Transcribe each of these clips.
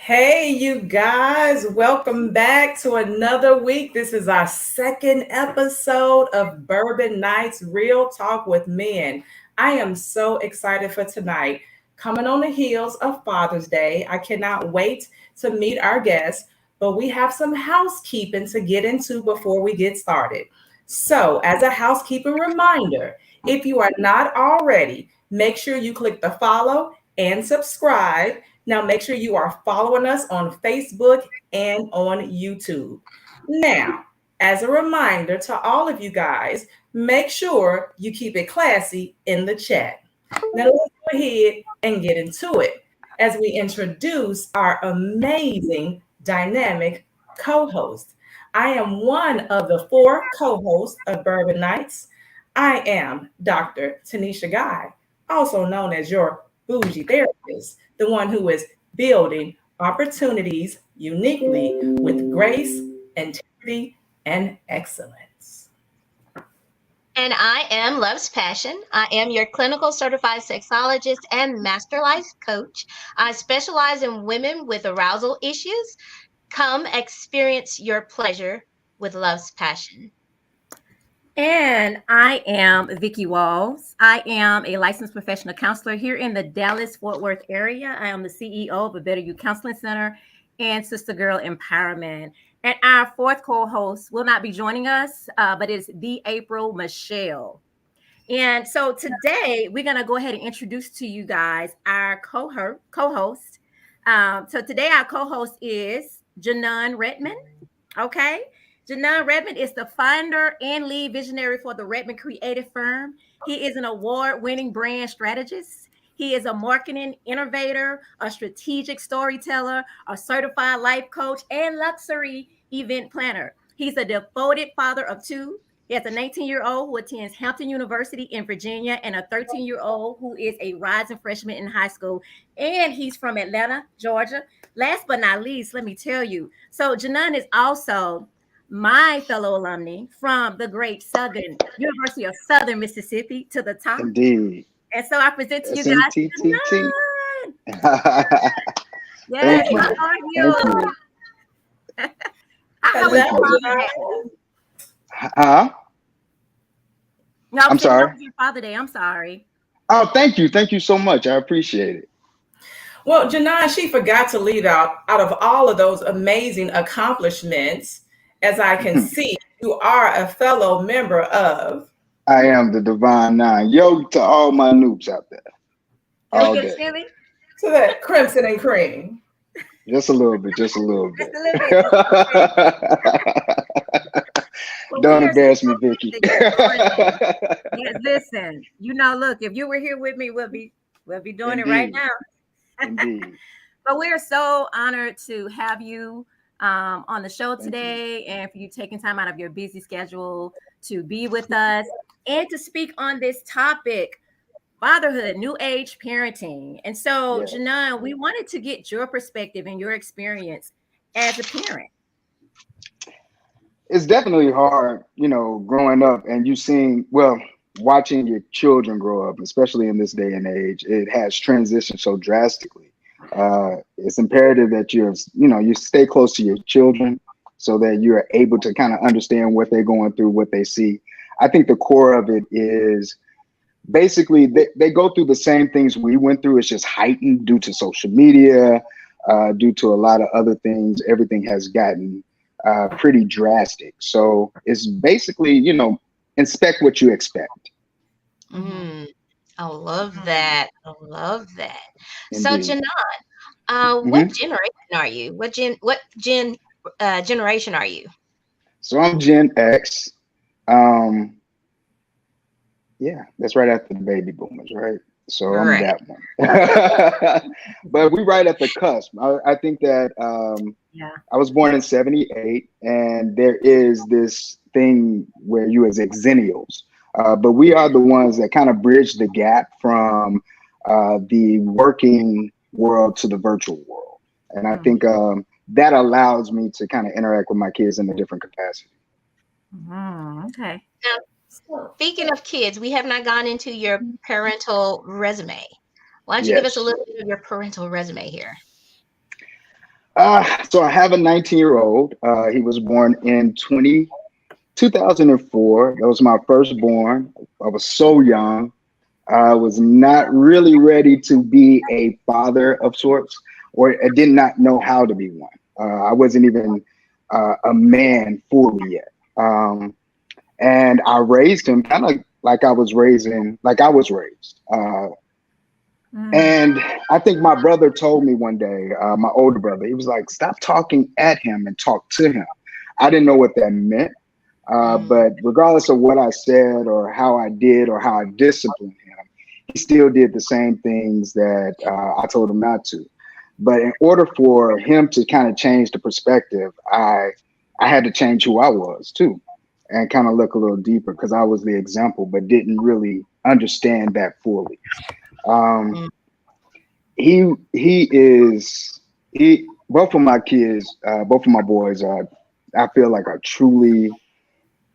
Hey, you guys, welcome back to another week. This is our second episode of Bourbon Nights Real Talk with Men. I am so excited for tonight. Coming on the heels of Father's Day, I cannot wait to meet our guests, but we have some housekeeping to get into before we get started. So, as a housekeeping reminder, if you are not already, make sure you click the follow and subscribe. Now, make sure you are following us on Facebook and on YouTube. Now, as a reminder to all of you guys, make sure you keep it classy in the chat. Now, let's go ahead and get into it as we introduce our amazing dynamic co host. I am one of the four co hosts of Bourbon Nights. I am Dr. Tanisha Guy, also known as your bougie therapist, the one who is building opportunities uniquely with grace, integrity, and excellence. And I am Love's Passion. I am your clinical certified sexologist and master life coach. I specialize in women with arousal issues. Come experience your pleasure with Love's Passion. And I am Vicki Walls. I am a licensed professional counselor here in the Dallas-Fort Worth area. I am the CEO of a Better You Counseling Center and Sister Girl Empowerment. And our fourth co-host will not be joining us, but it's the April Michelle. And so today we're going to go ahead and introduce to you guys our co-host. So today our co-host is Janon Redmon. Okay. Janon Redmon is the founder and lead visionary for the Redmon Creative Firm. He is an award-winning brand strategist. He is a marketing innovator, a strategic storyteller, a certified life coach, and luxury event planner. He's a devoted father of two. He has a 19-year-old who attends Hampton University in Virginia and a 13-year-old who is a rising freshman in high school. And he's from Atlanta, Georgia. Last but not least, let me tell you. So Janon is also my fellow alumni from the great University of Southern Mississippi to the top. Indeed. And so I present to you guys SMTTT. Yes, Thank you. how are you? How was your Father's Day? Huh? No, I'm saying, how sorry. was your Father's Day? I'm sorry. Oh, thank you. Thank you so much. I appreciate it. Well, Janai, she forgot to leave out of all of those amazing accomplishments, as I can see, you are a fellow member of. I am the Divine Nine. Yo to all my noobs out there. Can we All get day. silly? So that Crimson and Cream. Just a little bit. Just a little bit. Just a little bit. Well, Don't we are embarrass so me, Vicky. glad that you're joining. Yes, listen, look, if you were here with me, we'll be doing it right Indeed. now. Indeed. But we are so honored to have you on the show Thank you. today and for you taking time out of your busy schedule to be with us and to speak on this topic, fatherhood, new age parenting. And so, Yes. Janon, we wanted to get your perspective and your experience as a parent. It's definitely hard, growing up and watching your children grow up, especially in this day and age. It has transitioned so drastically. It's imperative that you stay close to your children so that you're able to kind of understand what they're going through, what they see. I think the core of it is basically they go through the same things we went through. It's just heightened due to social media, due to a lot of other things. Everything has gotten pretty drastic. So it's basically, inspect what you expect. Mm, I love that. I love that. So, Indeed. Janon, what generation are you? What generation are you? So I'm Gen X. Yeah, that's right after the baby boomers, right? So I'm Right. that one. But we right at the cusp. I think that Yeah. I was born in 78, and there is this thing where you as Xennials, but we are the ones that kind of bridge the gap from the working world to the virtual world. And I think that allows me to kind of interact with my kids in a different capacity. Okay. Now, speaking of kids, we have not gone into your parental resume. Why don't you give us a Yes. little bit of your parental resume here? So I have a 19-year-old. He was born in 2004. That was my firstborn. I was so young. I was not really ready to be a father of sorts, or I did not know how to be one. I wasn't even a man fully yet. And I raised him kind of like I was raised. And I think my brother told me one day, my older brother, he was like, stop talking at him and talk to him. I didn't know what that meant. But regardless of what I said or how I did or how I disciplined him, he still did the same things that I told him not to. But in order for him to kind of change the perspective, I had to change who I was too, and kind of look a little deeper because I was the example, but didn't really understand that fully. Um, he both of my kids, both of my boys are, I feel like, are truly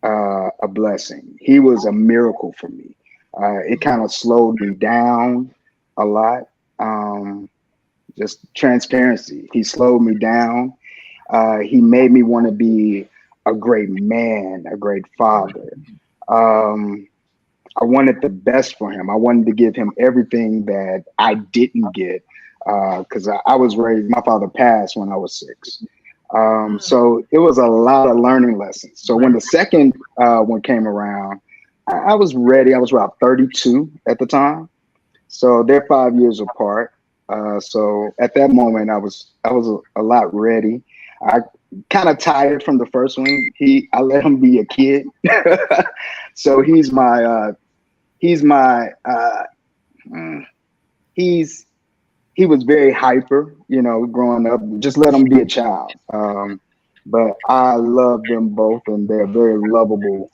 a blessing. He was a miracle for me. It kind of slowed me down a lot. Just transparency. He slowed me down. He made me want to be a great man, a great father. I wanted the best for him. I wanted to give him everything that I didn't get because I was raised, my father passed when I was 6. So it was a lot of learning lessons. So when the second one came around, I was ready. I was about 32 at the time. So they're 5 years apart. So at that moment, I was a lot ready. I kind of tired from the first one. I let him be a kid. So he was very hyper, growing up. Just let him be a child. But I love them both, and they're very lovable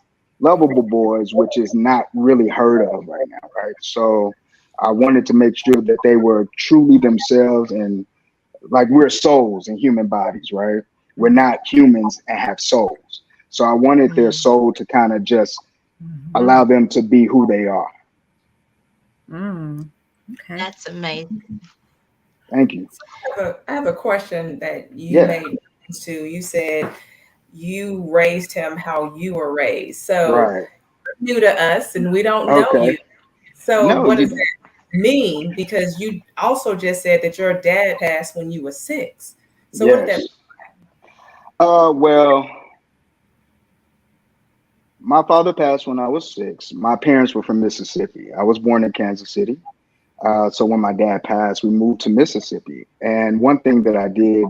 boys, which is not really heard of right now, right? So I wanted to make sure that they were truly themselves, and like, we're souls in human bodies, right? We're not humans and have souls. So I wanted their soul to kind of just allow them to be who they are. Okay. That's amazing. Thank you. I have a question that you Yeah. made to. You said you raised him how you were raised. So Right. new to us, and we don't know you. Okay. So No, what does that mean? Because you also just said that your dad passed when you were 6. So what did that? yes. Well, my father passed when I was 6. My parents were from Mississippi. I was born in Kansas City. So when my dad passed, we moved to Mississippi. And one thing that I did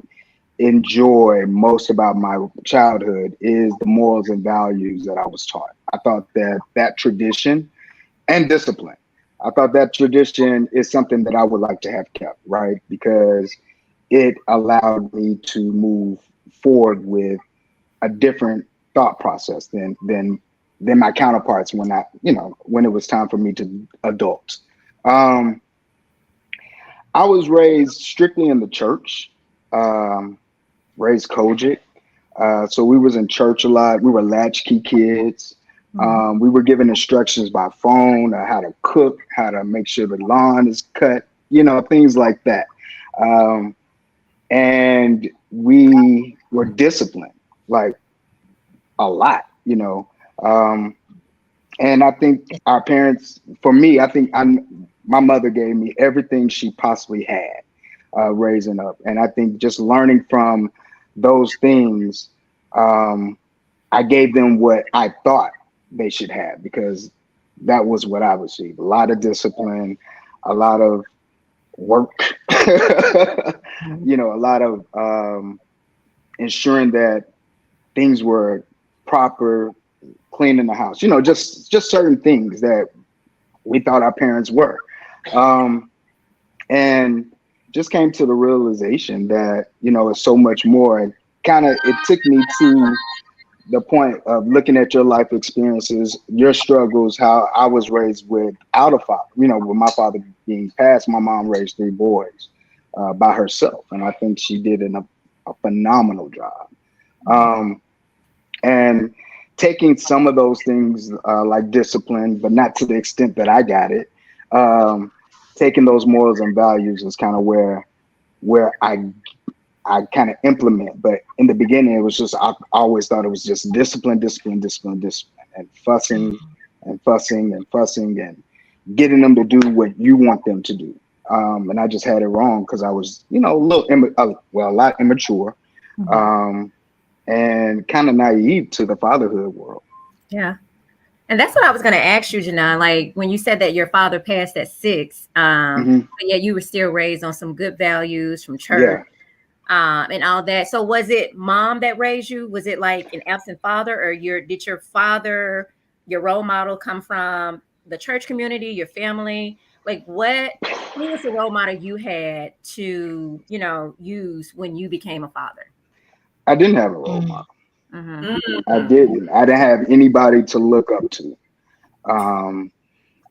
enjoy most about my childhood is the morals and values that I was taught. I thought that tradition and discipline, I thought that tradition is something that I would like to have kept, right? Because it allowed me to move forward with a different thought process than my counterparts when it was time for me to adult. Um, I was raised strictly in the church, raised Kojic. So we was in church a lot. We were latchkey kids. We were given instructions by phone, how to cook, how to make sure the lawn is cut, things like that. And we were disciplined, like, a lot. And I think our parents, for me, I think my mother gave me everything she possibly had raising up. And I think just learning from those things, I gave them what I thought they should have, because that was what I received. A lot of discipline, a lot of work, a lot of ensuring that things were proper, cleaning the house, just certain things that we thought our parents were. And just came to the realization that, it's so much more. And it took me to the point of looking at your life experiences, your struggles, how I was raised without a father. With my father being passed, my mom raised 3 boys by herself. And I think she did a phenomenal job. And taking some of those things like discipline, but not to the extent that I got it, taking those morals and values is kind of where I kind of implement. But in the beginning, it was just, I always thought it was just discipline, discipline, discipline, discipline, and fussing and fussing and fussing and getting them to do what you want them to do. And I just had it wrong because I was, a little, a lot immature, and kind of naive to the fatherhood world. Yeah. And that's what I was going to ask you, Janon. Like when you said that your father passed at 6, but yeah, you were still raised on some good values from church, and all that. So was it mom that raised you? Was it like an absent father, or did your father, your role model, come from the church community, your family? Like who was the role model you had to, use when you became a father? I didn't have a role model. Mm-hmm. I didn't have anybody to look up to.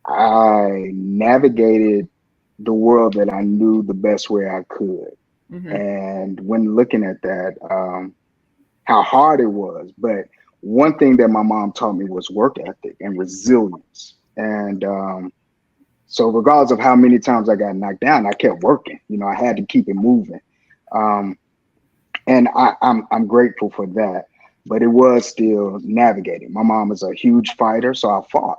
I navigated the world that I knew the best way I could. And when looking at that, how hard it was. But one thing that my mom taught me was work ethic and resilience. And so regardless of how many times I got knocked down, I kept working. I had to keep it moving. And I'm grateful for that. But it was still navigating. My mom is a huge fighter, so I fought,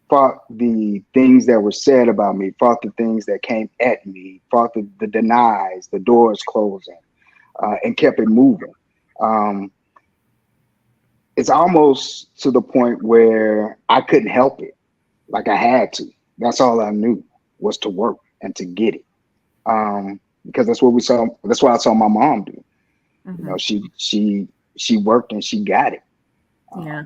fought the things that were said about me, fought the things that came at me, fought the denies, the doors closing, and kept it moving. It's almost to the point where I couldn't help it. Like I had to. That's all I knew was to work and to get it. Because that's what we saw. That's what I saw my mom do. She worked and she got it.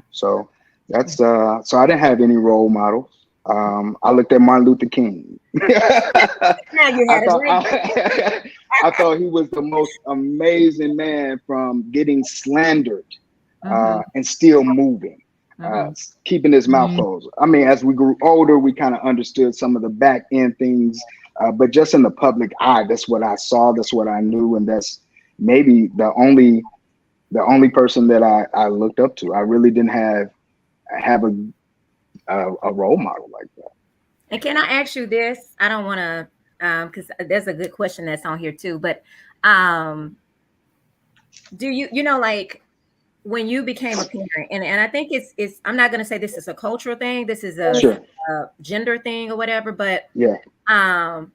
So that's so I didn't have any role models. I looked at Martin Luther King. I thought he was the most amazing man from getting slandered and still moving, keeping his mouth closed. I mean, as we grew older, we kind of understood some of the back end things, but just in the public eye, that's what I saw. That's what I knew, and that's maybe the only person that I looked up to. I really didn't have a role model like that. And can I ask you this? I don't want to, because there's a good question that's on here too. But do you like when you became a parent, and I think it's I'm not going to say this is a cultural thing. This is a gender thing or whatever. But I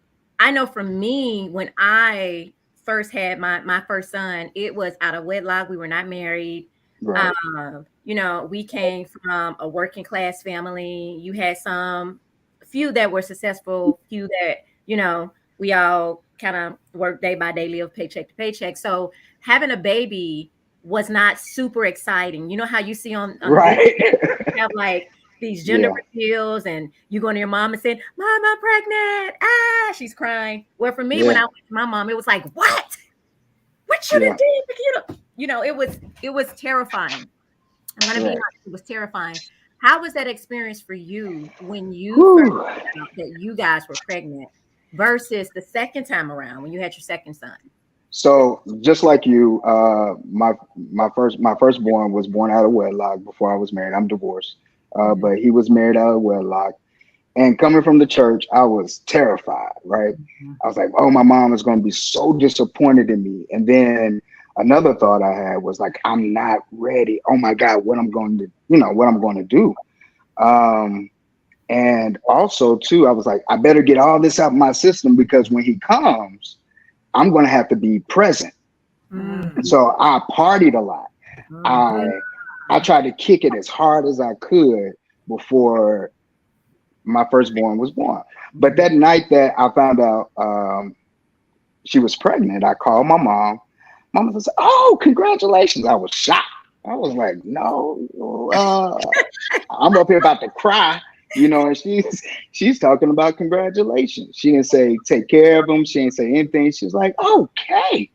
know for me, when I first had my first son, it was out of wedlock. We were not married. Right. We came from a working class family. You had few that were successful, few that, we all kind of work day by day, live paycheck to paycheck. So having a baby was not super exciting. You know how you see on right. You have like these gender reveals, and you go to your mom and say, "Mom, I'm pregnant." She's crying. Well, for me, when I went to my mom, it was like, "What you done did?" It was terrifying. I'm gonna be honest, it was terrifying. How was that experience for you when you first found out that you guys were pregnant versus the second time around when you had your second son? So just like you, my firstborn was born out of wedlock before I was married. I'm divorced, but he was married out of wedlock. And coming from the church, I was terrified, right? I was like, oh, my mom is going to be so disappointed in me. And then another thought I had was like, I'm not ready. Oh my God, what I'm going to do. And also too, I was like, I better get all this out of my system because when he comes, I'm going to have to be present. And so I partied a lot. I tried to kick it as hard as I could before my firstborn was born. But that night that I found out she was pregnant, I called my mom. Mama said, "Oh, congratulations." I was shocked. I was like, no, I'm up here about to cry, and she's talking about congratulations. She didn't say take care of them. She didn't say anything. She's like, okay.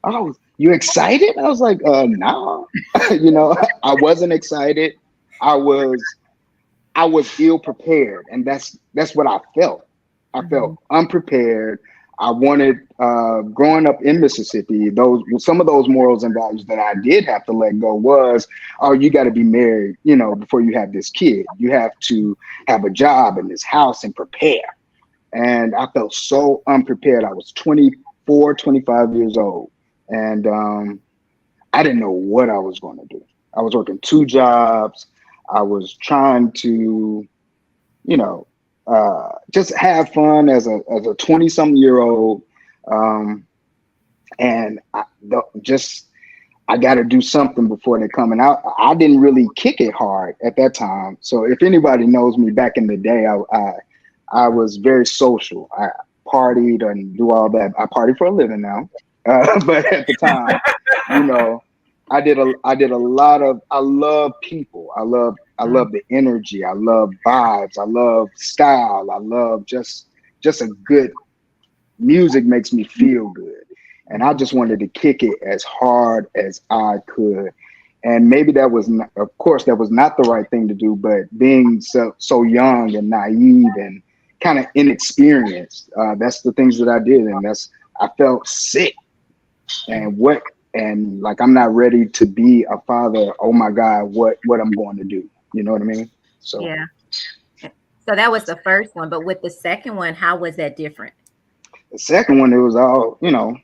Oh, you excited? I was like, no. I wasn't excited. I was ill prepared, and that's what I felt. I felt unprepared. I wanted, growing up in Mississippi, some of those morals and values that I did have to let go was, you got to be married, before you have this kid. You have to have a job in this house and prepare. And I felt so unprepared. I was 24 25 years old. And I didn't know what I was going to do. I was working 2 jobs. I was trying to, you know, just have fun as a 20-something year old. And I got to do something before they come. And I didn't really kick it hard at that time. So if anybody knows me back in the day, I was very social. I partied and do all that. I party for a living now. But at the time, you know, I did a lot of, I love people. I love the energy. I love vibes. I love style. I love just a good music makes me feel good. And I just wanted to kick it as hard as I could. And maybe that was, of course, that was not the right thing to do, but being so young and naive and kind of inexperienced, that's the things that I did. And I felt sick and like, I'm not ready to be a father. Oh my God, what I'm going to do. You know what I mean? So, yeah. So that was the first one, but with the second one, how was that different? The second one, it was all, you know,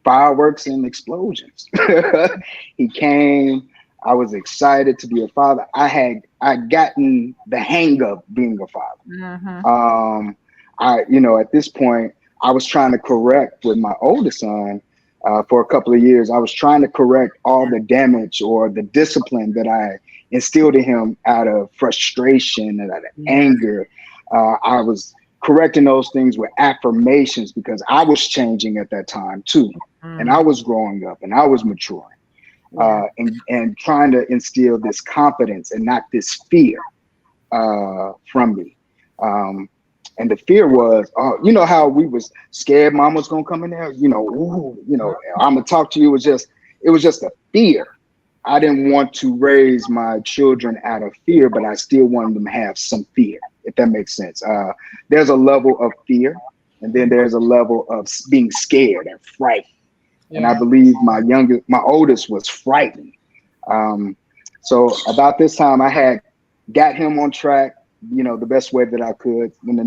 fireworks and explosions. He came. I was excited to be a father. I'd gotten the hang of being a father. Mm-hmm. At this point, I was trying to correct with my oldest son for a couple of years. I was trying to correct all the damage or the discipline that I instilled in him out of frustration and out of anger. I was correcting those things with affirmations because I was changing at that time too. And I was growing up and I was maturing and trying to instill this confidence and not this fear from me. And the fear was, you know, how we was scared mom was going to come in there, you know, ooh, you know, I'm going to talk to you. It was just a fear. I didn't want to raise my children out of fear, but I still wanted them to have some fear, if that makes sense. There's a level of fear, and then there's a level of being scared and frightened. Yeah. And I believe my oldest was frightened. So about this time, I had got him on track, you know, the best way that I could. When the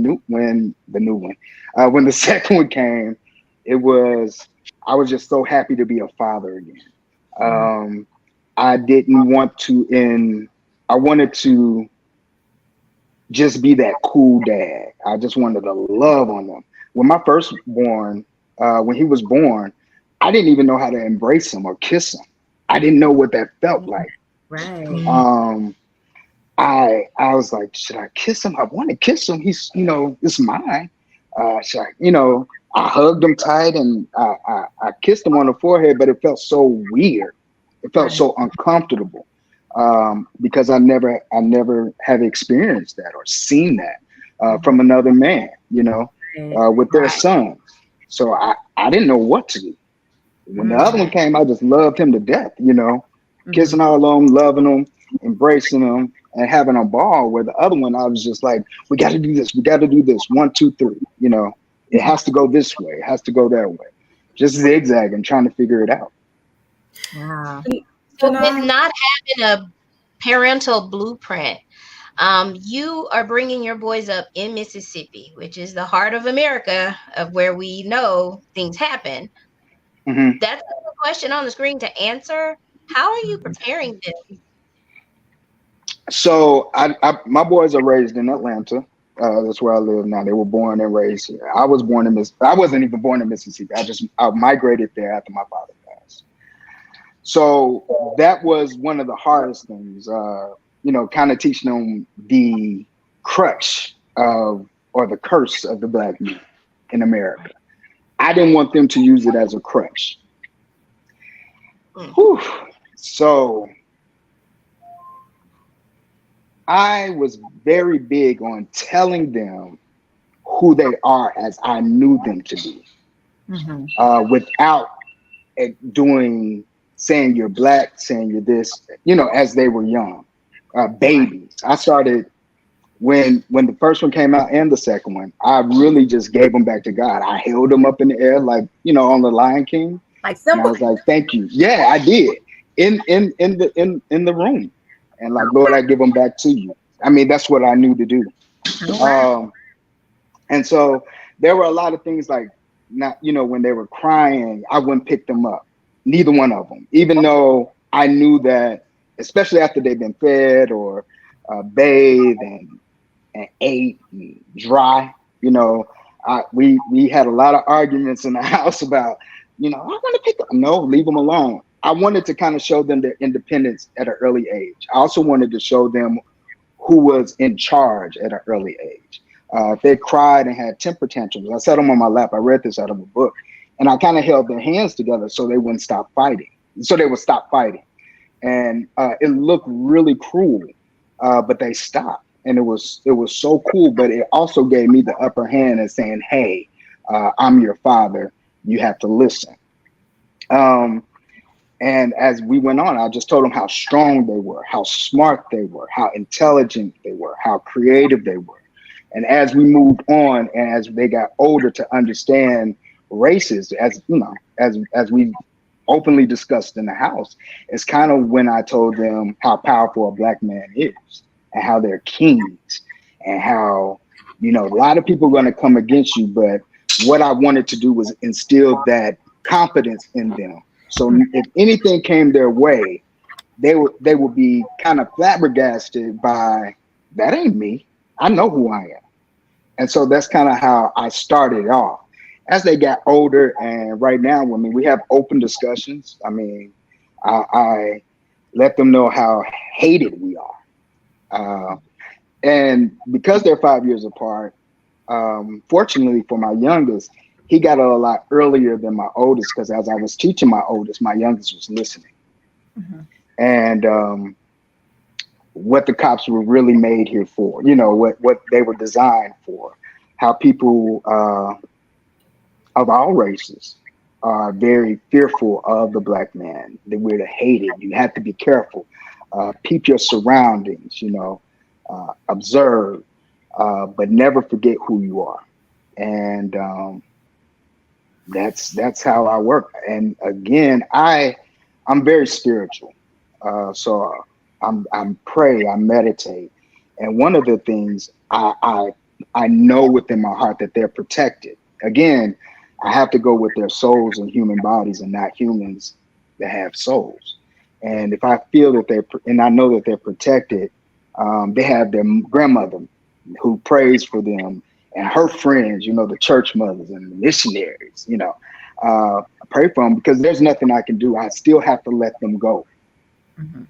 second one came, I was just so happy to be a father again. I didn't want to I wanted to just be that cool dad. I just wanted to love on them. When my firstborn, when he was born, I didn't even know how to embrace him or kiss him. I didn't know what that felt like. Right. I was like, should I kiss him? I want to kiss him. He's, you know, it's mine. Should I, you know, I hugged him tight and I kissed him on the forehead, but it felt so weird. It felt so uncomfortable because I never have experienced that or seen that from another man, you know, with their sons. So I didn't know what to do. When the other one came, I just loved him to death, you know, kissing all on him, loving him, embracing him, and having a ball. Where the other one, I was just like, we got to do this. We got to do this. 1, 2, 3. You know, it has to go this way. It has to go that way. Just zigzagging, trying to figure it out. Wow. So with not having a parental blueprint, you are bringing your boys up in Mississippi, which is the heart of America, of where we know things happen. That's the question on the screen to answer. How are you preparing them? So my boys are raised in Atlanta. That's where I live now. They were born and raised here. I was born in I wasn't even born in Mississippi. I migrated there after my father passed. So that was one of the hardest things, you know, kind of teaching them the crutch or the curse of the Black man in America. I didn't want them to use it as a crutch. Whew. So I was very big on telling them who they are as I knew them to be, without saying you're Black, saying you're this, you know, as they were young, babies. I started when the first one came out and the second one, I really just gave them back to God. I held them up in the air, like, you know, on the Lion King. Like and I was like, thank you. Yeah, I did in the room. And like, Lord, I give them back to you. I mean, that's what I knew to do. And so there were a lot of things like not, when they were crying, I wouldn't pick them up. Neither one of them, even though I knew that, especially after they've been fed or bathed and ate and dry, we had a lot of arguments in the house about, I want to pick up. No, leave them alone. I wanted to kind of show them their independence at an early age. I also wanted to show them who was in charge at an early age. If they cried and had temper tantrums, I sat them on my lap. I read this out of a book, and I kind of held their hands together so they wouldn't stop fighting. So they would stop fighting, and it looked really cruel, but they stopped, and it was so cool. But it also gave me the upper hand and saying, "Hey, I'm your father. You have to listen." And as we went on, I just told them how strong they were, how smart they were, how intelligent they were, how creative they were. And as we moved on, and as they got older to understand races, as we openly discussed in the house, it's kind of when I told them how powerful a Black man is and how they're kings and how, a lot of people are going to come against you. But what I wanted to do was instill that confidence in them. So if anything came their way, they would be kind of flabbergasted by, that ain't me. I know who I am. And so that's kind of how I started off. As they got older, and right now, we have open discussions. I let them know how hated we are. And because they're 5 years apart, fortunately for my youngest, he got a lot earlier than my oldest, because as I was teaching my oldest, my youngest was listening. Mm-hmm. And what the cops were really made here for, what they were designed for, how people of all races are very fearful of the Black man, that we're hated. You have to be careful, peep your surroundings, observe, but never forget who you are. And that's how I work. And again, I'm very spiritual. So I'm pray, I meditate. And one of the things I know within my heart that they're protected. Again, I have to go with their souls and human bodies and not humans that have souls. And if I feel that and I know that they're protected, they have their grandmother who prays for them, and her friends, the church mothers and the missionaries, I pray for them, because there's nothing I can do. I still have to let them go. Mm-hmm.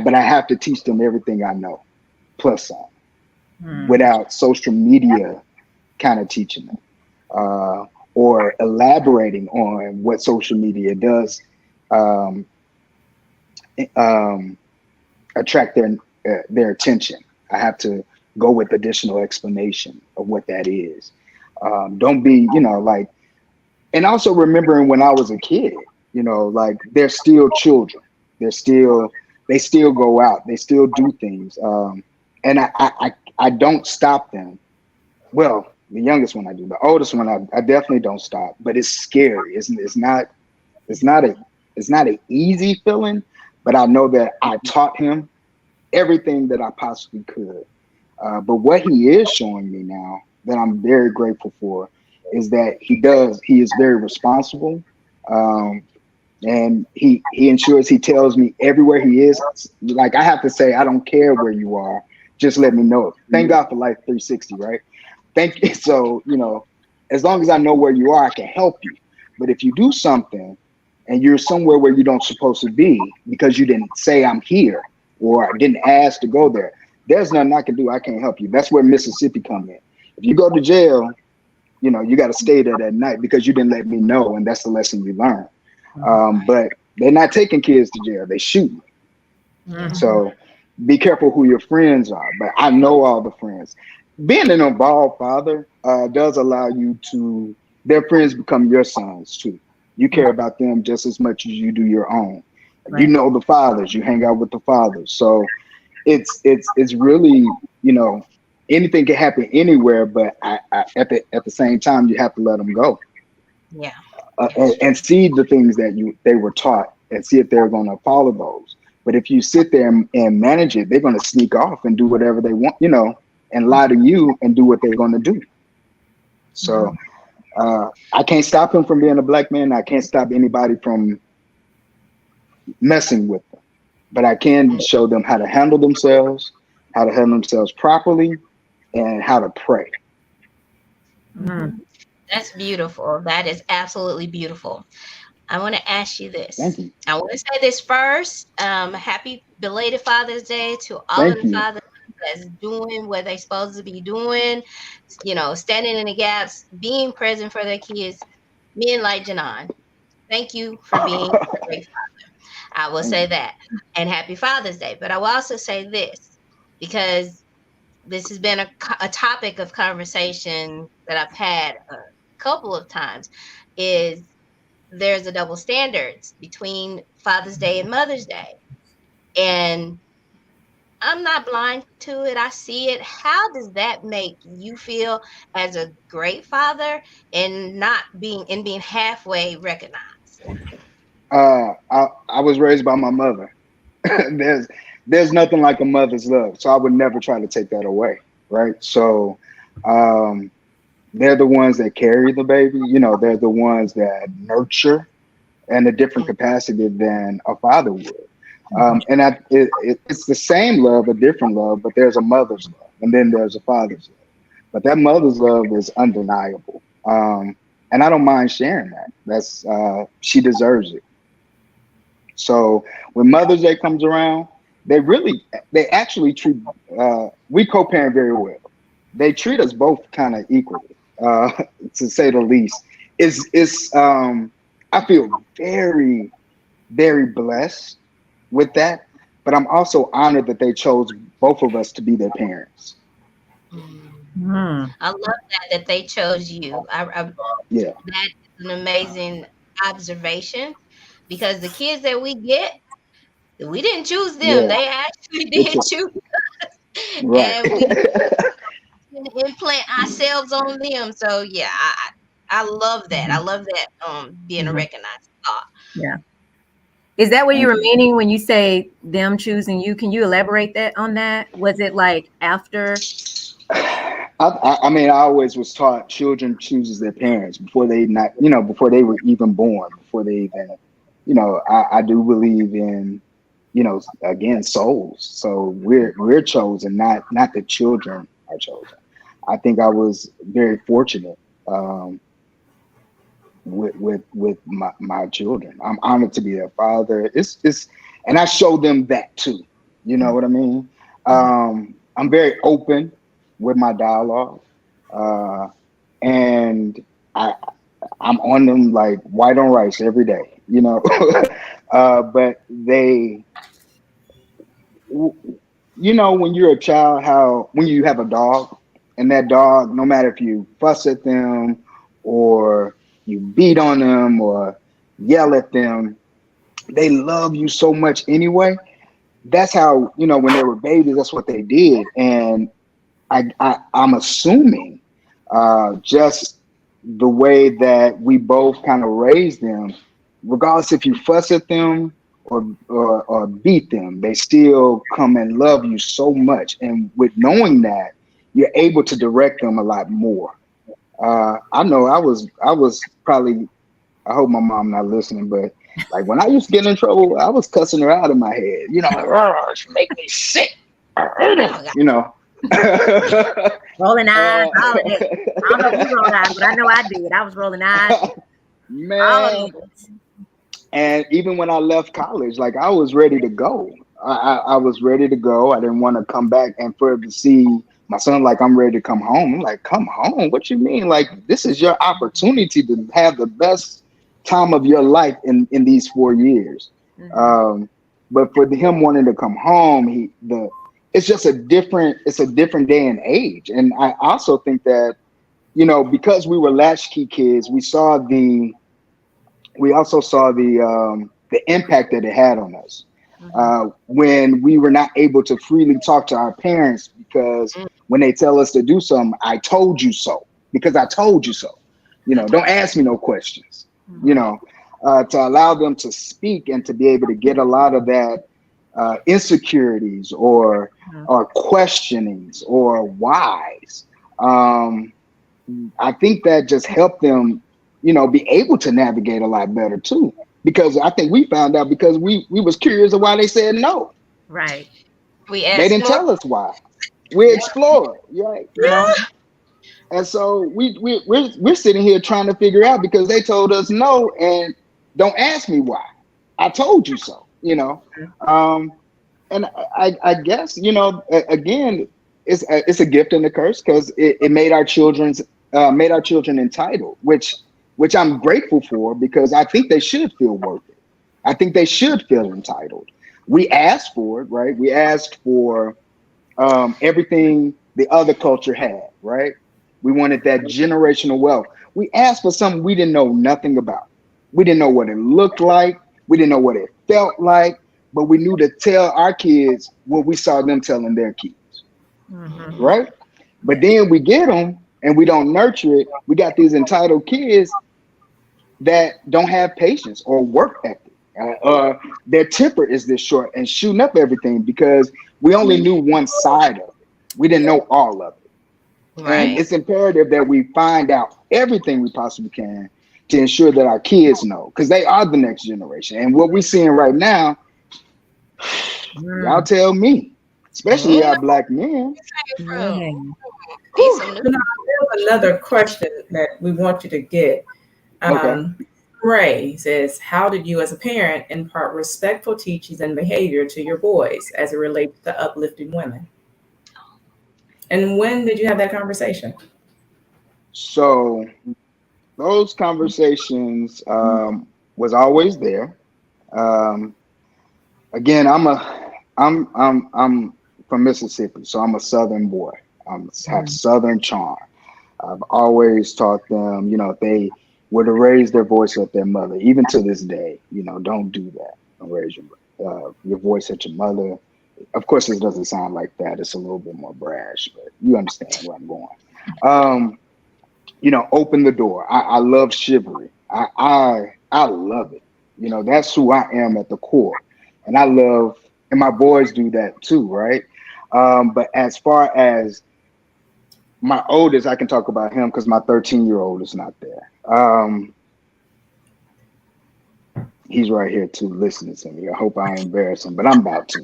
But I have to teach them everything I know, plus some, without social media kind of teaching them, or elaborating on what social media does attract their attention. I have to go with additional explanation of what that is. Don't be, and also remembering when I was a kid, they're still children. They still go out. They still do things. And I don't stop them. Well, the youngest one I do. The oldest one I definitely don't stop. But it's scary. It's not an easy feeling. But I know that I taught him everything that I possibly could. But what he is showing me now that I'm very grateful for is that he is very responsible. And he ensures he tells me everywhere he is. Like, I have to say, I don't care where you are. Just let me know. Thank God for Life 360, right? Thank you. So, as long as I know where you are, I can help you. But if you do something and you're somewhere where you don't supposed to be because you didn't say I'm here or I didn't ask to go there, there's nothing I can do. I can't help you. That's where Mississippi come in. If you go to jail, you got to stay there that night because you didn't let me know. And that's the lesson you learn. But they're not taking kids to jail. They shoot. Mm-hmm. So be careful who your friends are. But I know all the friends. Being an involved father does allow you to, their friends become your sons too. You care about them just as much as you do your own. Right. You know the fathers, you hang out with the fathers. So it's really, anything can happen anywhere, but at the same time, you have to let them go. Yeah. And see the things that they were taught and see if they're going to follow those. But if you sit there and manage it, they're going to sneak off and do whatever they want, and lie to you and do what they're going to do. So I can't stop him from being a black man. I can't stop anybody from messing with them, but I can show them how to handle themselves properly, and how to pray. Mm. That's beautiful. That is absolutely beautiful. I want to ask you Thank this. you. I want to say this first. Happy belated Father's Day to all of Thank the you. fathers that's doing what they're supposed to be doing, standing in the gaps, being present for their kids. Men like Janon, thank you for being a great father. I will Thank say you. that. And happy Father's Day. But I will also say this, because this has been a topic of conversation that I've had a couple of times, is there's a double standards between Father's Day and Mother's Day. And I'm not blind to it. I see it. How does that make you feel as a great father and not being halfway recognized? I was raised by my mother. there's there's nothing like a mother's love, so I would never try to take that away, right? So um, they're the ones that carry the baby. They're the ones that nurture in a different capacity than a father would. And it's the same love, a different love, but there's a mother's love, and then there's a father's love. But that mother's love is undeniable, and I don't mind sharing that. That's she deserves it. So when Mother's Day comes around, they actually treat we co-parent very well. They treat us both kind of equally, to say the least. It's I feel very, very blessed with that, but I'm also honored that they chose both of us to be their parents. Mm. Mm. I love that they chose you. Yeah, That is an amazing observation, because the kids that we get, we didn't choose them. yeah, They actually it's did choose, right. and we implant ourselves on them. So yeah, I love that. I Mhm. love that being a Mhm. recognized thought. Yeah. Is that what you Thank were you. meaning when you say them choosing you? Can you elaborate that on that? Was it like after? I mean, I always was taught children chooses their parents before they not, before they were even born, before they even, I do believe in, again, souls. So we're chosen, not the children are chosen. I think I was very fortunate, with my children. I'm honored to be their father. And I show them that too. You know what I mean? I'm very open with my dialogue, uh, and I I'm on them like white on rice every day. But when you're a child, how when you have a dog, and that dog, no matter if you fuss at them or you beat on them or yell at them, they love you so much anyway. That's how, when they were babies, that's what they did. And I'm assuming, just the way that we both kind of raised them, regardless if you fuss at them or beat them, they still come and love you so much. And with knowing that, you're able to direct them a lot more. I know I was probably, I hope my mom not listening, but like when I used to get in trouble, I was cussing her out in my head. Like, "Oh, she make me sick. I hate her," Oh, you know. Rolling eyes, uh, all of that. I don't know if you rolled eyes, but I know I did. I was rolling eyes, all of man, it. and even when I left college, like I was ready to go. I was ready to go. I didn't want to come back, and for to see my son like I'm ready to come home. I'm like, come home? What you mean? Like this is your opportunity to have the best time of your life in these 4 years. Mhm. Um, but for him wanting to come home, it's a different day and age. And I also think that because we were latchkey kids, we also saw the impact that it had on us, Mhm. when we were not able to freely talk to our parents, because mm, when they tell us to do something, I told you so, because I told you so. I Don't told you so. ask me no questions. You Mhm. know, to allow them to speak and to be able to get a lot of that, insecurities or Mhm. questionings or whys. Um, I think that just helped them, be able to navigate a lot better too. Because I think we found out because we was curious of why they said no. Right. We They ask didn't more. tell us why. We explored, right? Yeah. And so we're sitting here trying to figure out because they told us no, and don't ask me why. I told you so. Um, and I guess again, it's a gift and a curse because it made our children entitled, which I'm grateful for because I think they should feel worth it. I think they should feel entitled. We asked for it, right? We asked for everything the other culture had, right? We wanted that generational wealth. We asked for something we didn't know nothing about. We didn't know what it looked like. We didn't know what it felt like, but we knew to tell our kids what we saw them telling their kids, Mm-hmm. right? But then we get them and we don't nurture it. We got these entitled kids that don't have patience or work ethic. Their temper is this short and shooting up everything because we only knew one side of it. We didn't know all of it. And Right. it's imperative that we find out everything we possibly can to ensure that our kids know because they are the next generation. And what we're seeing right now, y'all Mm. tell me, especially Mm, y'all black men. from Yeah. need Whew. some new. So now there's another question that we want you to get. Okay. Um, Ray says, how did you as a parent impart respectful teachings and behavior to your boys as it relates to uplifting women? And when did you have that conversation? So those conversations was always there. Um, Again, I'm from Mississippi, so I'm a Southern boy. Have Mm. Southern charm. I've always taught them, if they were to raise their voice at their mother, even to this day, don't do that. Don't raise your voice at your mother. Of course, it doesn't sound like that. It's a little bit more brash, but you understand where I'm going. Um, open the door. I love chivalry. I love it. That's who I am at the core. And I love, and my boys do that too, right? But as far as my oldest, I can talk about him because my 13-year-old is not there. He's right here too, listening to me. I hope I embarrass him, but I'm about to.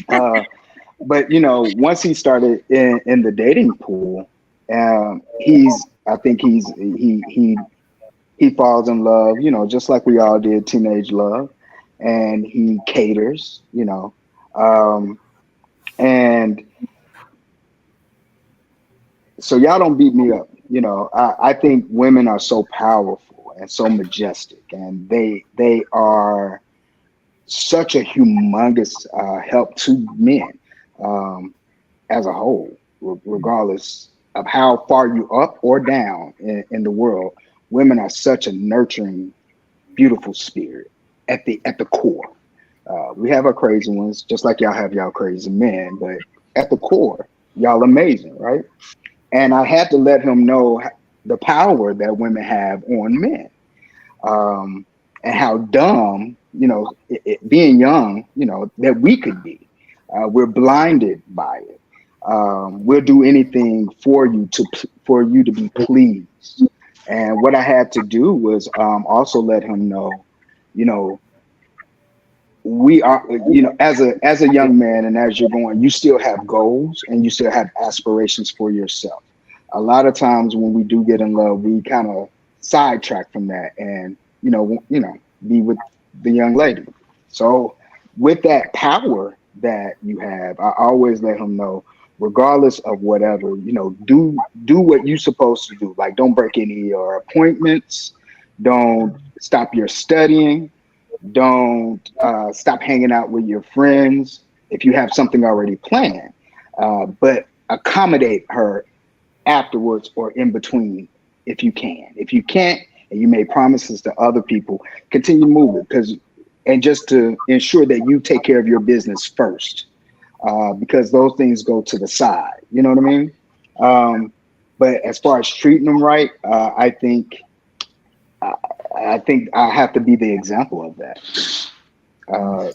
Uh, but once he started in the dating pool, I think he falls in love, just like we all did teenage love, and he caters, um, and so y'all don't beat me up. I think women are so powerful and so majestic, and they are such a humongous help to men um, as a whole, regardless of how far you up or down in the world. Women are such a nurturing, beautiful spirit at the core. We have our crazy ones, just like y'all have y'all crazy men, but at the core, y'all amazing, right? And I had to let him know the power that women have on men, and how dumb, being young, that we could be. We're blinded by it. We'll do anything for you to be pleased. And what I had to do was also let him know, you know, we are, as a young man and as you're going, you still have goals and you still have aspirations for yourself. A lot of times when we do get in love, we kind of sidetrack from that and be with the young lady. So with that power that you have, I always let him know, regardless of whatever, do what you're supposed to do. Like, don't break any of your appointments, don't stop your studying, don't stop hanging out with your friends if you have something already planned, but accommodate her afterwards or in between if you can. If you can't, and you made promises to other people, continue moving and just to ensure that you take care of your business first, because those things go to the side. You know what I mean? But as far as treating them right, I, I think I have to be the example of that,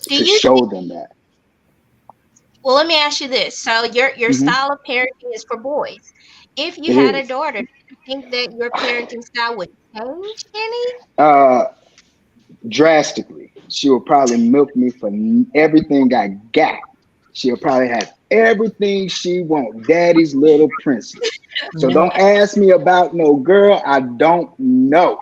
Do to you? show them that. Well, let me ask you this. So your Hmm. style of parenting is for boys. If you It had a is. daughter, you think that your parenting style would change any? Uh, Drastically. She will probably milk me for everything I got. She'll probably have everything she wants. Daddy's little princess. So Mhm. don't ask me about no girl I don't know.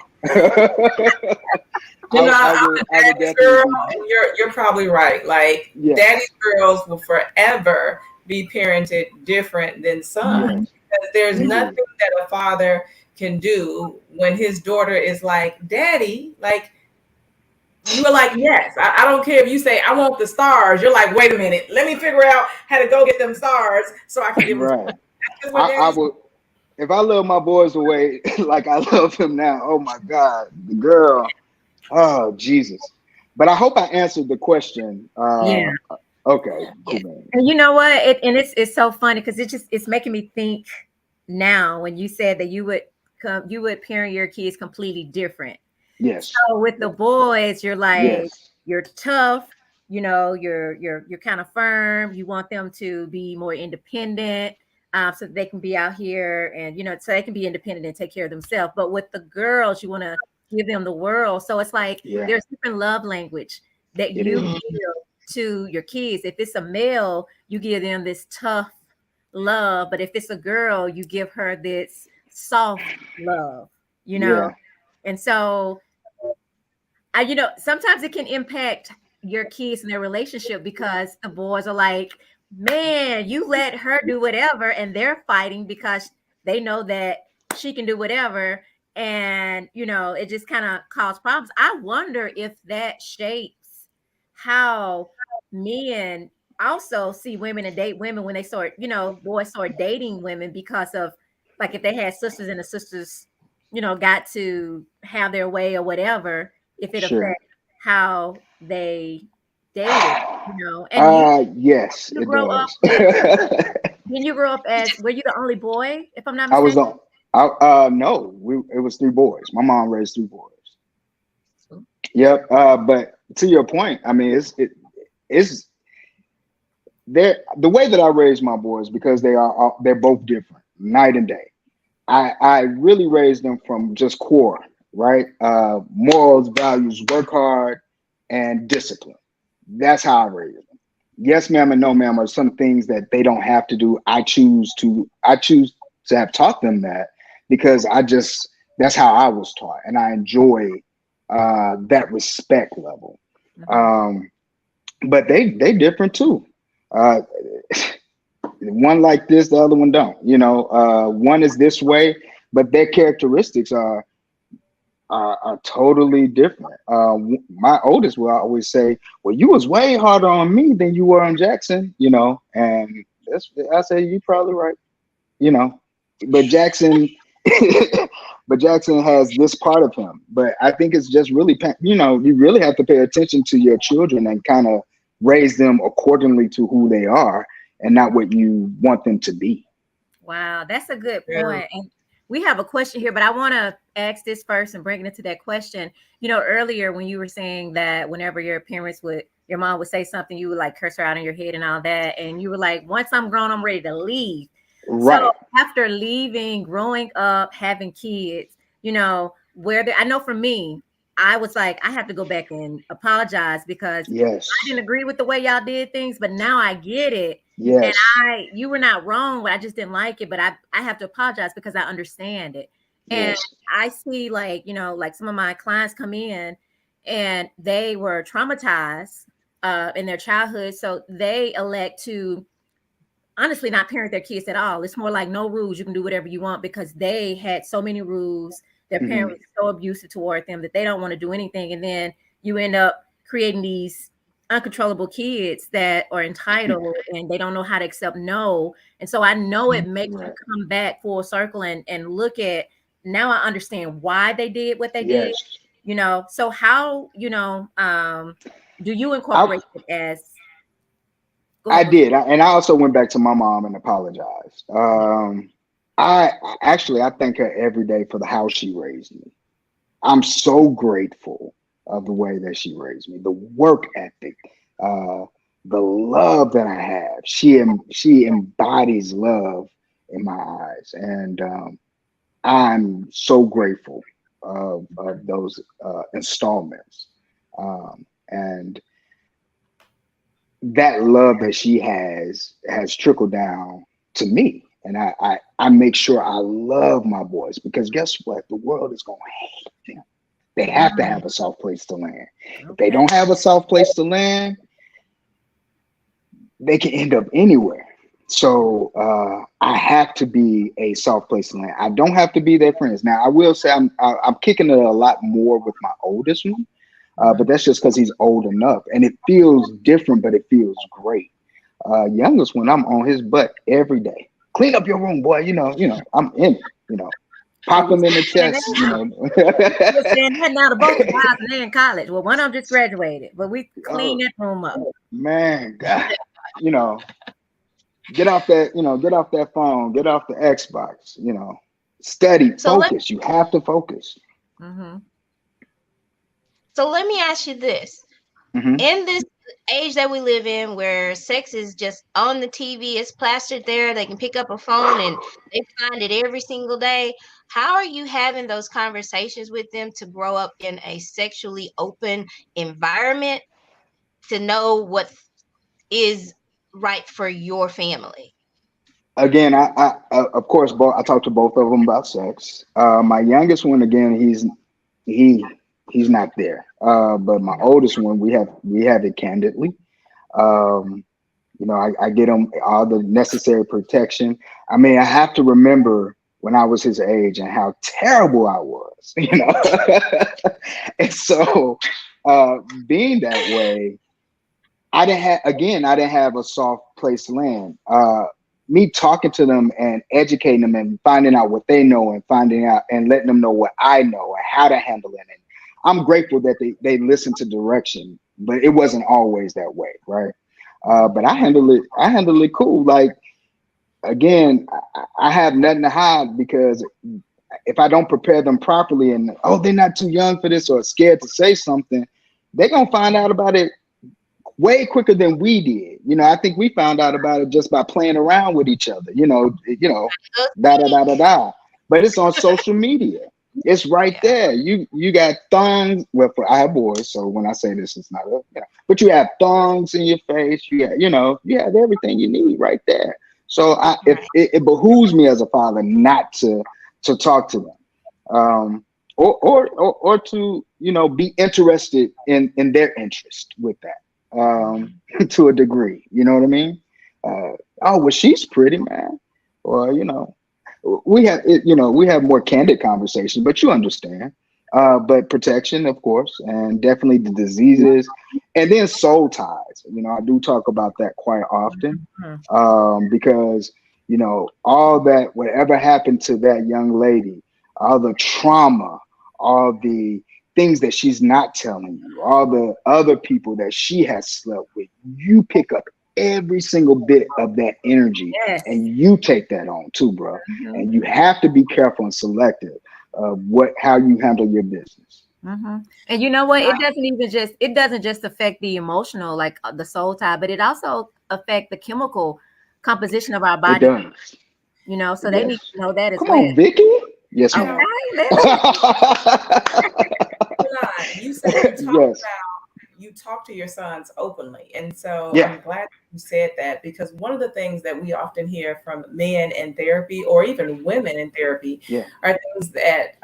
You know, I I'm would a I would daddy's definitely girl, be and you're probably right. Like daddy's yes. girls will forever be parented different than sons. Yes. Because there's Indeed. nothing that a father can do when his daughter is like, Daddy, like you were like, yes. I don't care if you say I want the stars. You're like, wait a minute, let me figure out how to go get them stars so I can give them to Right. you. That's just what I daddy's. would if I love my boys away like I love him now, oh my God, the girl, oh Jesus. But I hope I answered the question. Yeah. Okay, Yeah. cool, man. And you know what? It's so funny because it's making me think now when you said that you would parent your kids completely different. Yes, So with the boys, you're like yes, you're tough, you're kind of firm. You want them to be more independent, so that they can be out here and so they can be independent and take care of themselves. But with the girls, you want to give them the world. So it's like yeah, there's different love language that it you is. Mhm. give to your kids. If it's a male, you give them this tough love, but if it's a girl, you give her this soft love, you know. Yeah, And so sometimes it can impact your kids and their relationship because the boys are like, man, you let her do whatever, and they're fighting because they know that she can do whatever. And it just kind of causes problems. I wonder if that shapes how men also see women and date women when they start, boys start dating women because of like if they had sisters and the sisters, got to have their way or whatever, if it sure. affects how they dated, and Yes, you it grow up does. with didn't you grow up as were you the only boy, if I'm not I was mistaken? on. No, it was three boys. My mom raised three boys. Yep. But to your point, I mean, it's there. The way that I raised my boys because they're both different, night and day. I really raised them from just core, right? Morals, values, work hard, and discipline. That's how I raised them. Yes, ma'am, and no, ma'am are some things that they don't have to do. I choose to have taught them that because that's how I was taught, and I enjoy that respect level. Mhm. Um, but they different too. Uh, one like this, the other one don't. One is this way, but their characteristics are totally different. My oldest will always say, "Well, you was way harder on me than you were on Jackson," and I say you're probably right. You know, but Jackson, but Jackson has this part of him. But I think it's just really, you really have to pay attention to your children and kind of raise them accordingly to who they are and not what you want them to be. Wow, that's a good Yeah. point. And we have a question here, but I want to ask this first and bring it into that question. Earlier when you were saying that whenever your mom would say something, you would like curse her out in your head and all that. And you were like, once I'm grown, I'm ready to leave. So Right. after leaving, growing up, having kids, I know for me, I was like, I have to go back and apologize because I Yes. didn't agree with the way y'all did things, but now I get it. And Yes. you were not wrong, but I just didn't like it. But I have to apologize because I understand it. And Yes. I see like some of my clients come in and they were traumatized in their childhood. So they elect to honestly not parent their kids at all. It's more like no rules. You can do whatever you want because they had so many rules. Their parent Hmm. was so abusive toward them that they don't want to do anything. And then you end up creating these uncontrollable kids that are entitled and they don't know how to accept no. And so I know it makes you Right. come back full circle and look at now I understand why they did what they did. Yes. So how, do you I incorporate it as go I ahead, did, and I also went back to my mom and apologized. I actually I thank her every day for the how she raised me. I'm so grateful of the way that she raised me, the work ethic, uh, the love that I have. She embodies love in my eyes, and I'm so grateful of those installments. And that love that she has trickled down to me. And I make sure I love my boys, because guess what? The world is going to hate them. They have to have a soft place to land. If they don't have a soft place to land, they can end up anywhere. So I have to be a soft place to land. I don't have to be their friends. Now, I will say I'm kicking it a lot more with my oldest one, but that's just because he's old enough, and it feels different, but it feels great. Youngest one, I'm on his butt every day. Clean up your room, boy. I'm in it. Pop him in the chest. We're saying that now to both of us, and they're in college. Well, one of them just graduated, but we clean that room up. Man, God, get off that phone, get off the Xbox. Study, focus. You have to focus. Mm-hmm. So let me ask you this. Mm-hmm. In this age that we live in, where sex is just on the TV, it's plastered there, they can pick up a phone and they find it every single day. How are you having those conversations with them to grow up in a sexually open environment, to know what is right for your family? Again, I of course, I talked to both of them about sex. My youngest one, again, he's not there. But my oldest one, we have it candidly. Um, I get him all the necessary protection. I mean, I have to remember when I was his age and how terrible I was, And so, being that way, I didn't have a soft place to land. Me talking to them and educating them and finding out what they know and finding out and letting them know what I know and how to handle it. And I'm grateful that they listen to direction, but it wasn't always that way, right? But I handle it cool. Like, again, I have nothing to hide, because if I don't prepare them properly and they're not too young for this or scared to say something, they're gonna find out about it way quicker than we did. I think we found out about it just by playing around with each other, da da da da da. But it's on social media. It's right there. You got thongs. Well, I have boys, so when I say this, it's not but you have thongs in your face. You have everything you need right there. So it behooves me as a father not to talk to them, or to be interested in their interest with that, to a degree. You know what I mean? Well, she's pretty, man. Or we have more candid conversations, but you understand. But protection, of course, and definitely the diseases, and then soul ties. I do talk about that quite often, because all that, whatever happened to that young lady, all the trauma, all the things that she's not telling you, all the other people that she has slept with, you pick up every single bit of that energy, and you take that on too, bro. And you have to be careful and selective of how you handle your business. And you know what? It doesn't just affect the emotional, like the soul tie, but it also affect the chemical composition of our body. It does. So they need to know that as well. Come on, Vicky. Yes, ma'am. You said you talk to your sons openly. And so I'm glad you said that, because one of the things that we often hear from men in therapy, or even women in therapy, are things that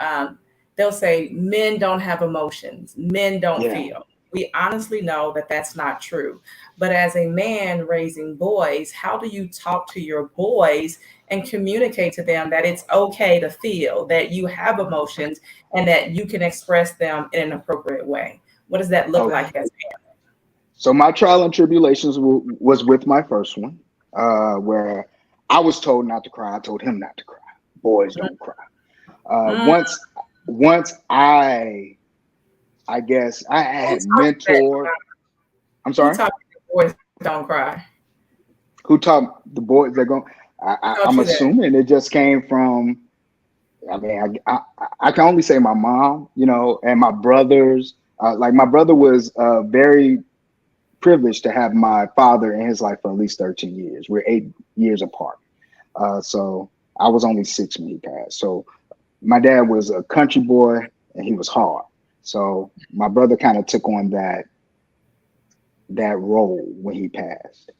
they'll say, men don't have emotions, men don't feel. We honestly know that that's not true. But as a man raising boys, how do you talk to your boys and communicate to them that it's okay to feel, that you have emotions, and that you can express them in an appropriate way? What does that look like as a parent? So my trial and tribulations was with my first one, where I was told not to cry. I told him not to cry. Boys don't cry. Once I guess I had mentored. I'm sorry. Who taught the boys don't cry? Who taught the boys they're going? I'm assuming it just came from. I mean, I can only say my mom, and my brothers. Like, my brother was very privileged to have my father in his life for at least 13 years. We're 8 years apart. So I was only 6 when he passed. So my dad was a country boy and he was hard. So my brother kind of took on that role when he passed.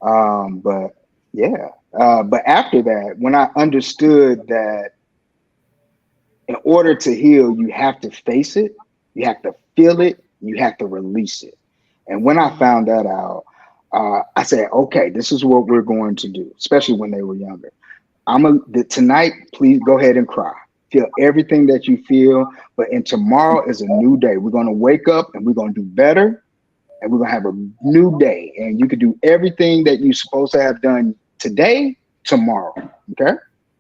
But yeah, but after that, when I understood that in order to heal, you have to face it, you have to feel it, you have to release it. And when I found that out, I said, okay, this is what we're going to do, especially when they were younger. Tonight, please go ahead and cry. Feel everything that you feel, and tomorrow is a new day. We're going to wake up and we're going to do better, and we're going to have a new day. And you can do everything that you're supposed to have done today, tomorrow. Okay.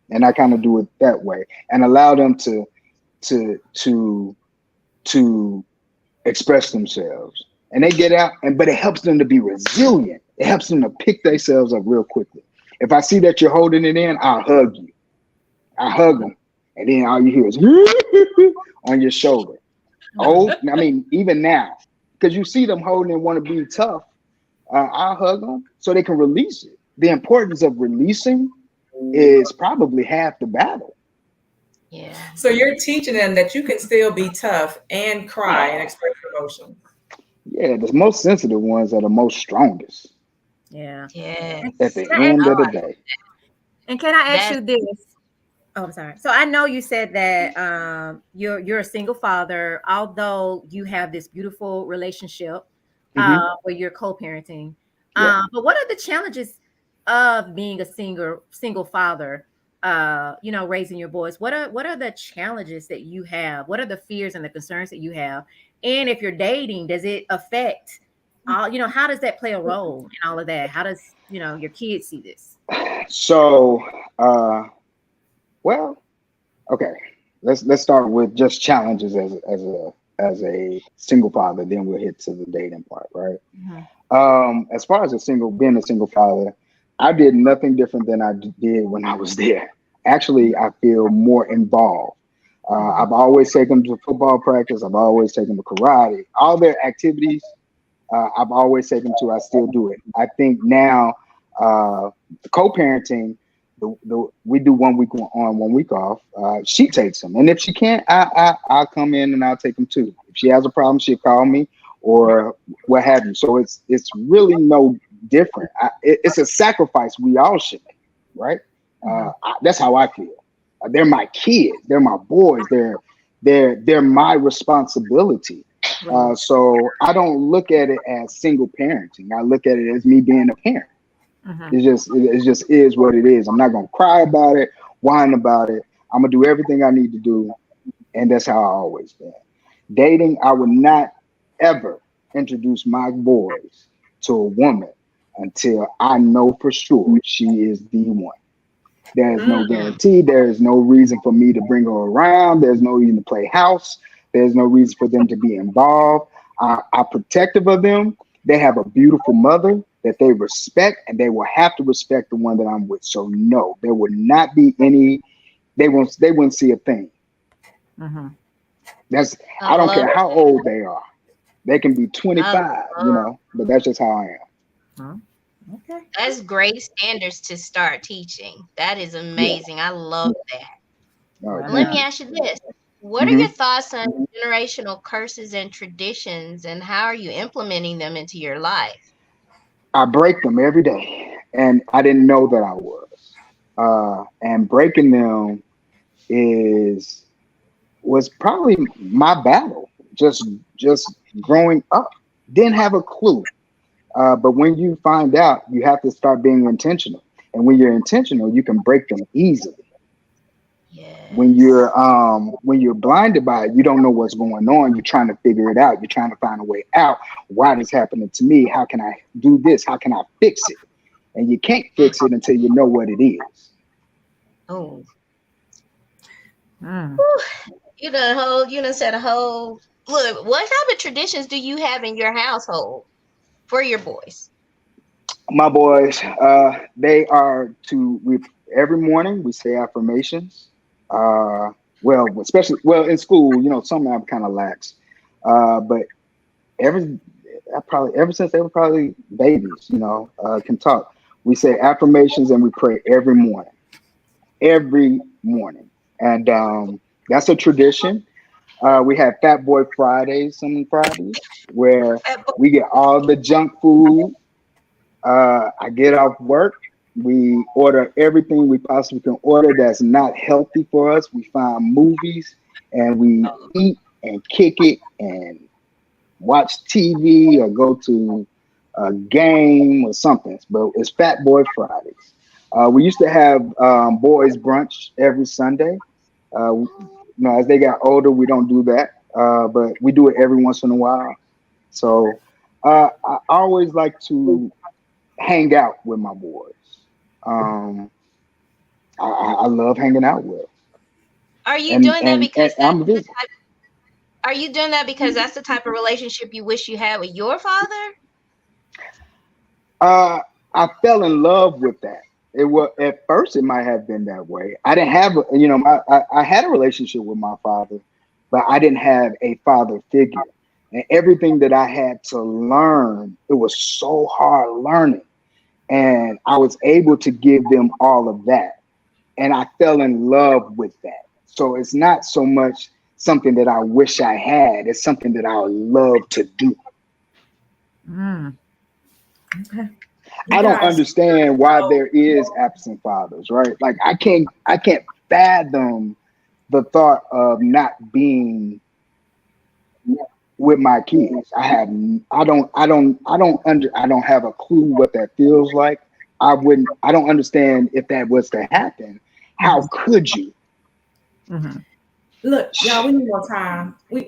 And I kind of do it that way and allow them to express themselves. And they get out, but it helps them to be resilient. It helps them to pick themselves up real quickly. If I see that you're holding it in, I'll hug you. I hug them. And then all you hear is on your shoulder. Oh, I mean, even now, because you see them holding and want to be tough, I'll hug them so they can release it. The importance of releasing is probably half the battle. Yeah. So you're teaching them that you can still be tough and cry and express emotion. Yeah, the most sensitive ones are the most strongest. Yeah. Yeah. At the end of the day. And can I ask you this? Oh, I'm sorry. So I know you said that you're a single father, although you have this beautiful relationship where you're co-parenting. Yeah. But what are the challenges of being a single father? Raising your boys. What are the challenges that you have? What are the fears and the concerns that you have? And if you're dating, does it affect how does that play a role in all of that? How does your kids see this? So well, okay. Let's start with just challenges as a single father, then we'll hit to the dating part, right? Mm-hmm. As far as being a single father, I did nothing different than I did when I was there. Actually, I feel more involved. I've always taken them to football practice. I've always taken them to karate. All their activities, I've always taken them to. I still do it. I think now, co-parenting, we do 1 week on, 1 week off. She takes them, and if she can't, I'll come in and I'll take them too. If she has a problem, she'll call me or what have you. So it's really no different. It's a sacrifice we all should make, right? That's how I feel. They're my kids. They're my boys. They're my responsibility. So I don't look at it as single parenting. I look at it as me being a parent. It just is what it is. I'm not gonna cry about it, whine about it. I'm gonna do everything I need to do, and that's how I always been. Dating, I would not ever introduce my boys to a woman until I know for sure she is the one. There is no guarantee. There is no reason for me to bring her around. There's no reason to play house. There's no reason for them to be involved. I'm protective of them. They have a beautiful mother that they respect, and they will have to respect the one that I'm with. So no, there would not be any. They wouldn't see a thing. I don't care how old they are. They can be 25, but that's just how I am. Okay. That's great standards to start teaching. That is amazing. I love that. Let me ask you this. What are your thoughts on generational curses and traditions, and how are you implementing them into your life? I break them every day, and I didn't know that I was. And breaking them was probably my battle. Just growing up, didn't have a clue. But when you find out, you have to start being intentional. And when you're intentional, you can break them easily. Yes. When you're blinded by it, you don't know what's going on. You're trying to figure it out. You're trying to find a way out. Why this happening to me? How can I do this? How can I fix it? And you can't fix it until you know what it is. Oh. You done said a whole. Look, what type of traditions do you have in your household for your boys? My boys, they are every morning we say affirmations. Especially in school, some I'm kind of lax. But ever since they were probably babies, can talk. We say affirmations and we pray every morning. And That's a tradition. We have Fat Boy Fridays some Fridays where we get all the junk food. I get off work. We order everything we possibly can order that's not healthy for us. We find movies and we eat and kick it and watch TV or go to a game or something. But it's Fat Boy Fridays. We used to have boys brunch every Sunday. As they got older, we don't do that, but we do it every once in a while. So I always like to hang out with my boys. I love hanging out with. Are you And doing that because and I'm busy. are you doing that because that's the type of relationship you wish you had with your father? I fell in love with that. It was at first it might have been that way. I didn't have I had a relationship with my father, but I didn't have a father figure. And everything that I had to learn, it was so hard learning. And I was able to give them all of that. And I fell in love with that. So it's not so much something that I wish I had, it's something that I would love to do. Mm, okay. You I don't guys, understand why there is absent fathers, right? Like I can't fathom the thought of not being with my kids. I don't have a clue what that feels like. I don't understand if that was to happen. How could you? Mm-hmm. look, y'all, we need more time. I'm We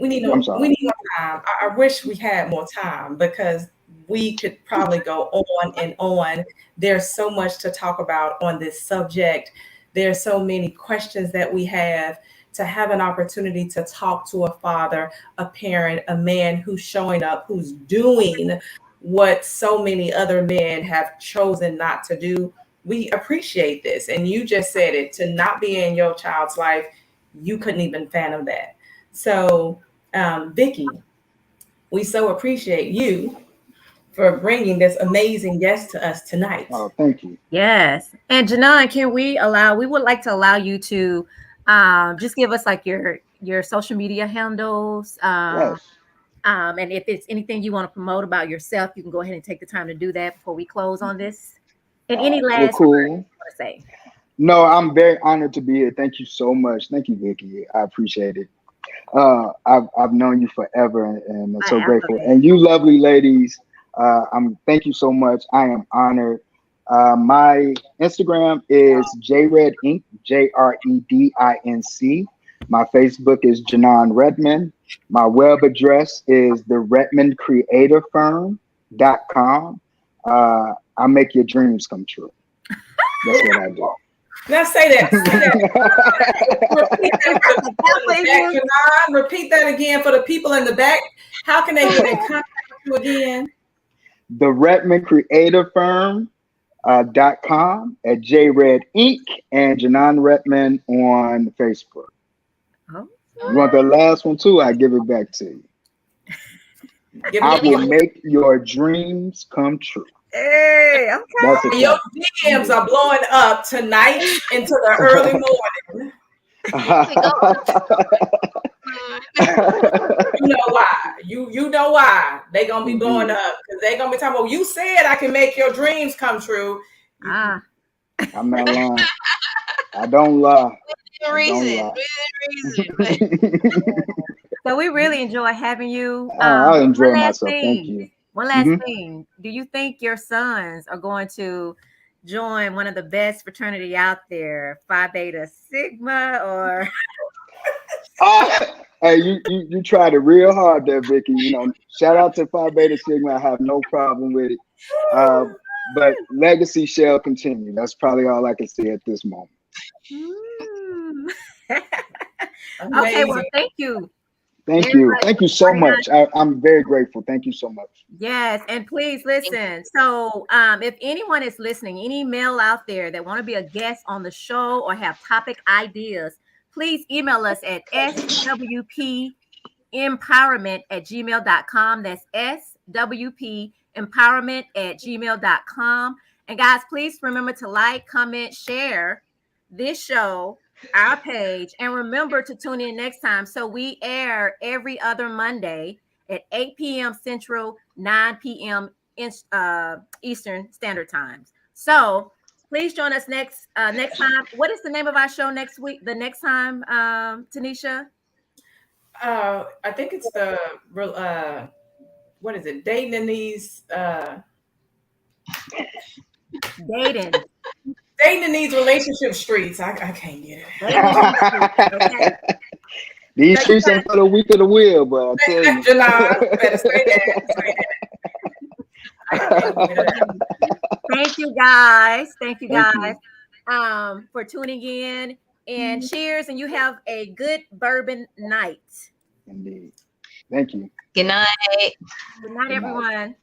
sorry. need more time. I wish we had more time because we could probably go on and on. There's so much to talk about on this subject. There's so many questions that we have. To have an opportunity to talk to a father, a parent, a man who's showing up, who's doing what so many other men have chosen not to do. We appreciate this. And you just said it, to not be in your child's life, you couldn't even fathom that. So, Vicky, we so appreciate you for bringing this amazing guest to us tonight. Oh, thank you. Yes. And Janon, we would like to allow you to just give us like your social media handles. Yes. And if it's anything you want to promote about yourself, you can go ahead and take the time to do that before we close on this. And any Well, last words cool. you want to say? No, I'm very honored to be here. Thank you so much. Thank you, Vicky. I appreciate it. I've known you forever, and I'm I so grateful. absolutely. And you, lovely ladies, thank you so much. I am honored. My Instagram is JRedInc, JREDINC. My Facebook is Janon Redmon. My web address is the RedmondCreatorFirm.com. I make your dreams come true. That's what I do. Now say that. Say that. Repeat that for the people in the back. Janon, repeat that again for the people in the back. How can they get in contact with you again? The Redmond Creator Firm .com at JRed Inc. and Janon Redmond on Facebook. Oh, You want the last one too? I give it back to you. Give I it will again. make your dreams come true. hey, okay. That's a Your fact. DMs are blowing up tonight into the early morning. To go You know why? You know why they gonna be blowing Indeed. up because they gonna be talking about. You said I can make your dreams come true. You, Ah, I'm not lying. I don't lie. within I don't reason, lie. within reason. so we really enjoy having you. I One enjoy last myself. Thank thing. you. One last hmm thing. Do you think your sons are going to join one of the best fraternity out there, Phi Beta Sigma, or Hey, you tried it real hard there, Vicky. Shout out to Phi Beta Sigma. I have no problem with it. Uh, but legacy shall continue. That's probably all I can say at this moment. Hmm. Okay, well, amazing. thank you Thank very you. much Thank you for so joining us. much. I'm very grateful. Thank you so much. Yes, and please Thank you. listen. So, if anyone is listening, any male out there that want to be a guest on the show or have topic ideas, please email us at swpempowerment@gmail.com. That's swpempowerment@gmail.com. And guys, please remember to like, comment, share this show our page. And remember to tune in next time. So we air every other Monday at 8 p.m. Central, 9 p.m. Eastern Standard Times. So please join us next time. What is the name of our show next week? The next time, Tanisha? I think it's the what is it? Dating in these Dating. dating in these relationship streets. I can't get it. Dating in these streets. Okay. These So you streets ain't guys, for the weak of the will, but I tell you. Janon, you better say that. Say that. I can't get it. thank you guys. Thank you Thank guys you. for tuning in. And cheers, and you have a good bourbon night. Indeed. Thank you. Good night. Good night, Good night. everyone.